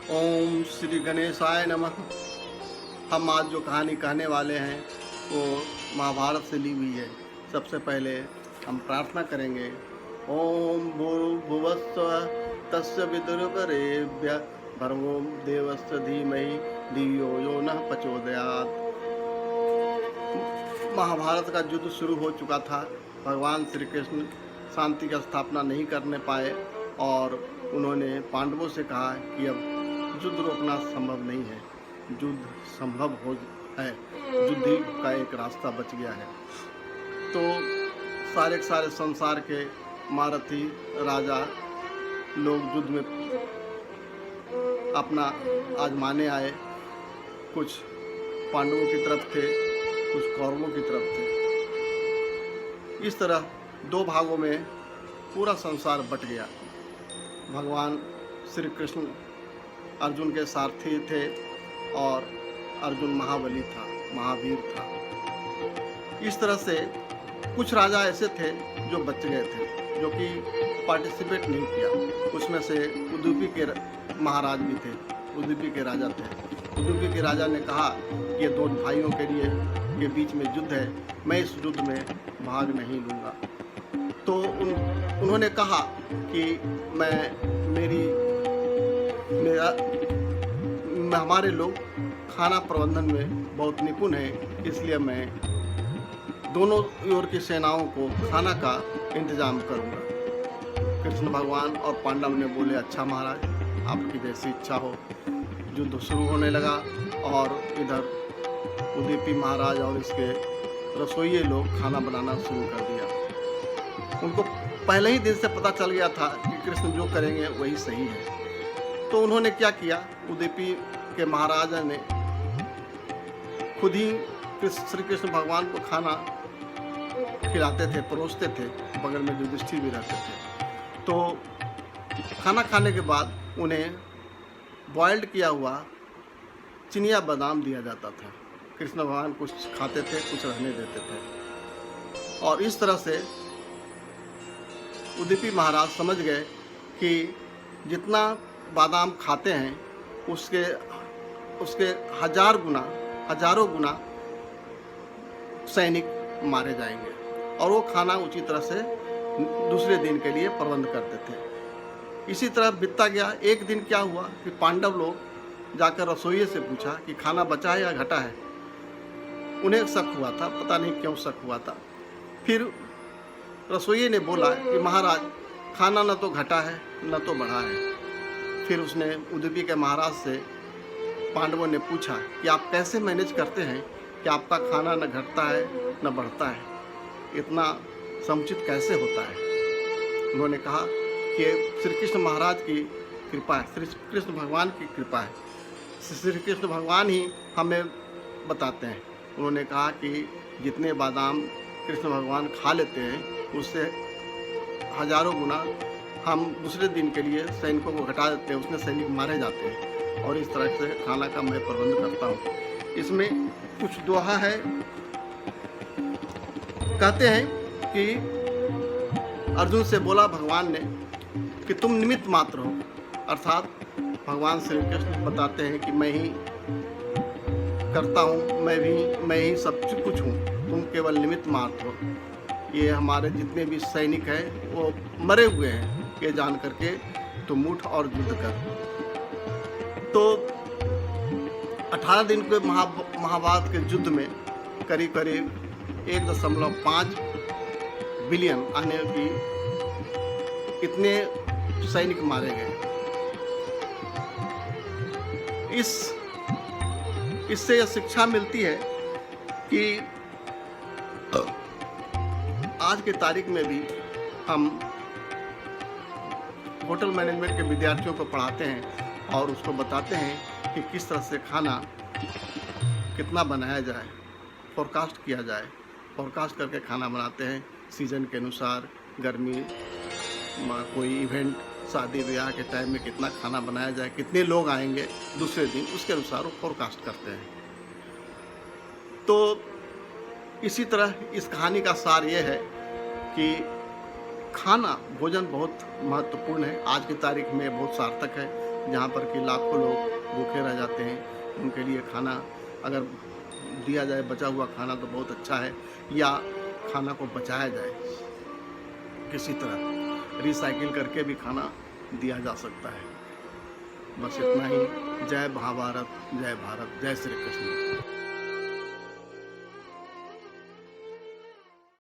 ओम श्री गणेशाय नमः। हम आज जो कहानी कहने वाले हैं वो महाभारत से ली हुई है। सबसे पहले हम प्रार्थना करेंगे। ओम भूर्भुवस्सुवः तस्य विदुर्वरेभ्यः भर्गो देवस्य धीमहि धियो यो नः प्रचोदयात्। महाभारत का युद्ध शुरू हो चुका था। भगवान श्री कृष्ण शांति की स्थापना नहीं करने पाए और उन्होंने पांडवों से कहा कि अब युद्ध रोकना संभव नहीं है, युद्ध संभव हो है, युद्ध ही का एक रास्ता बच गया है। तो सारे संसार के महारथी राजा लोग युद्ध में अपना आजमाने आए। कुछ पांडवों की तरफ थे, कुछ कौरवों की तरफ थे। इस तरह दो भागों में पूरा संसार बट गया। भगवान श्री कृष्ण अर्जुन के सारथी थे और अर्जुन महाबली था, महावीर था। इस तरह से कुछ राजा ऐसे थे जो बच गए थे, जो कि पार्टिसिपेट नहीं किया। उसमें से उदुपी के महाराज भी थे, उदुपी के राजा थे। उदुपी के राजा ने कहा कि ये दो भाइयों के लिए के बीच में युद्ध है, मैं इस युद्ध में भाग नहीं लूँगा। तो उन्होंने कहा कि हमारे लोग खाना प्रबंधन में बहुत निपुण हैं, इसलिए मैं दोनों ओर की सेनाओं को खाना का इंतजाम करूंगा। कृष्ण भगवान और पांडव ने बोले, अच्छा महाराज, आपकी जैसी इच्छा हो। युद्ध शुरू होने लगा और इधर उदुपी महाराज और इसके रसोइये लोग खाना बनाना शुरू कर दिया। उनको पहले ही दिन से पता चल गया था कि कृष्ण जो करेंगे वही सही है। तो उन्होंने क्या किया, उदुपी के महाराजा ने खुद ही श्री कृष्ण भगवान को खाना खिलाते थे, परोसते थे। बगल में युधिष्ठिर भी रहते थे। तो खाना खाने के बाद उन्हें बॉइल्ड किया हुआ चिनिया बादाम दिया जाता था। कृष्ण भगवान कुछ खाते थे, कुछ रहने देते थे। और इस तरह से उदुपी महाराज समझ गए कि जितना बादाम खाते हैं उसके हजारों गुना सैनिक मारे जाएंगे। और वो खाना उसी तरह से दूसरे दिन के लिए प्रबंध करते थे। इसी तरह बीतता गया। एक दिन क्या हुआ कि पांडव लोग जाकर रसोइये से पूछा कि खाना बचा है या घटा है। उन्हें शक हुआ था, पता नहीं क्यों शक हुआ था। फिर रसोइये ने बोला कि महाराज, खाना न तो घटा है न तो बढ़ा है। फिर उसने उदुपी के महाराज से पांडवों ने पूछा कि आप कैसे मैनेज करते हैं कि आपका खाना न घटता है न बढ़ता है, इतना समुचित कैसे होता है। उन्होंने कहा कि श्री कृष्ण महाराज की कृपा है, श्री कृष्ण भगवान की कृपा है, श्री कृष्ण भगवान ही हमें बताते हैं। उन्होंने कहा कि जितने बादाम कृष्ण भगवान खा लेते हैं उससे हजारों गुना हम दूसरे दिन के लिए सैनिकों को घटा देते हैं, उसमें सैनिक मारे जाते हैं। और इस तरह से खाना का मैं प्रबंध करता हूँ। इसमें कुछ दोहा है। कहते हैं कि अर्जुन से बोला भगवान ने कि तुम निमित्त मात्र हो, अर्थात भगवान श्री कृष्ण बताते हैं कि मैं ही करता हूँ, मैं ही सब कुछ हूँ, तुम केवल निमित्त मात्र हो। ये हमारे जितने भी सैनिक हैं वो मरे हुए हैं, ये जान करके तुम उठ और युद्ध कर। तो 18 दिन के महाभारत के युद्ध में करीब 1.5 बिलियन आने की इतने सैनिक मारे गए। इससे यह शिक्षा मिलती है कि आज की तारीख में भी हम होटल मैनेजमेंट के विद्यार्थियों को पढ़ाते हैं और उसको बताते हैं कि किस तरह से खाना कितना बनाया जाए, फोरकास्ट किया जाए। फोरकास्ट करके खाना बनाते हैं सीजन के अनुसार। गर्मी, कोई इवेंट, शादी ब्याह के टाइम में कितना खाना बनाया जाए, कितने लोग आएंगे दूसरे दिन, उसके अनुसार वो फोरकास्ट करते हैं। तो इसी तरह इस कहानी का सार ये है कि खाना, भोजन बहुत महत्वपूर्ण है। आज की तारीख में बहुत सार्थक है। जहाँ पर कि लाखों लोग भूखे रह जाते हैं। उनके लिए खाना अगर दिया जाए, बचा हुआ खाना, तो बहुत अच्छा है, या खाना को बचाया जाए किसी तरह, रिसाइकिल करके भी खाना दिया जा सकता है। बस इतना ही। जय महाभारत, जय भारत, जय श्री कृष्ण।